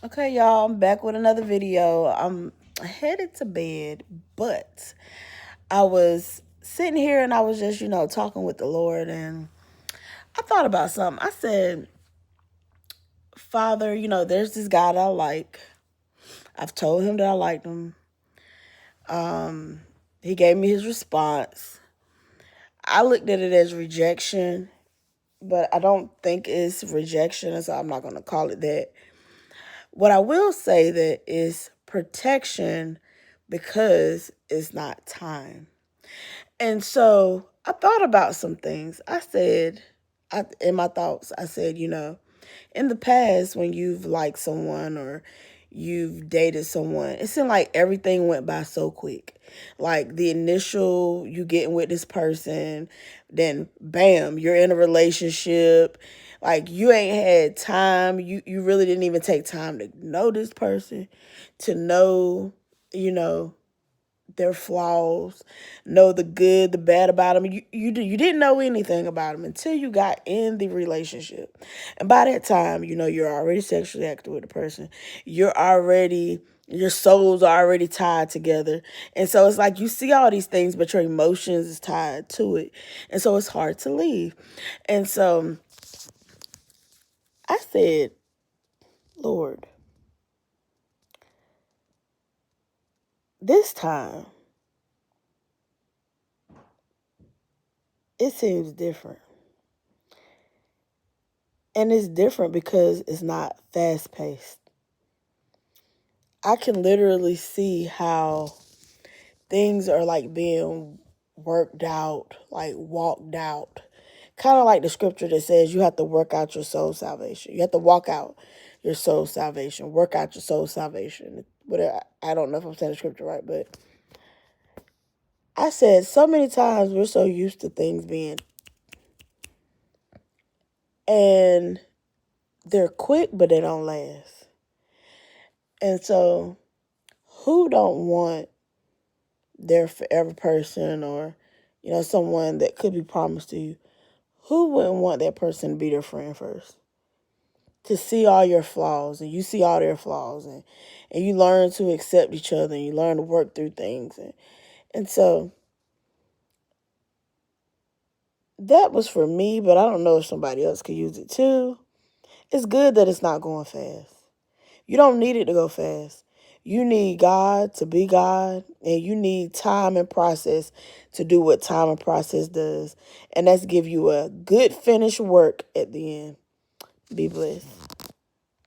Okay, y'all, I'm back with another video. I'm headed to bed, but I was sitting here and I was just, talking with the Lord, and I thought about something. I said, Father, there's this guy that I like. I've told him that I liked him. Um, he gave me his response. I looked at it as rejection, but I don't think it's rejection, so I'm not going to call it that. What I will say that is protection because it's not time. And so I thought about some things. In my thoughts, I said, in the past when you've liked someone or you've dated someone, it seemed like everything went by so quick. Like the initial you getting with this person, then bam, you're in a relationship. Like you ain't had time. You really didn't even take time to know this person, to know, you know, their flaws, know the good, the bad about them. You didn't know anything about them until you got in the relationship, and by that time, you're already sexually active with the person. Your souls are already tied together, and so it's like you see all these things, but your emotions is tied to it, and so it's hard to leave. And so I said, Lord, this time it seems different. And it's different because it's not fast paced. I can literally see how things are like being worked out, like walked out. Kind of like the scripture that says you have to work out your soul salvation. You have to walk out your soul salvation, work out your soul salvation. But I don't know if I'm saying the scripture right, but I said so many times we're so used to things being, and they're quick, but they don't last. And so who don't want their forever person, or someone that could be promised to you? Who wouldn't want that person to be their friend first, to see all your flaws and you see all their flaws, and you learn to accept each other and you learn to work through things, and so that was for me, but I don't know if somebody else could use it too. It's good that it's not going fast. You don't need it to go fast. You need God to be God, and you need time and process to do what time and process does. And that's give you a good finished work at the end. Be blessed.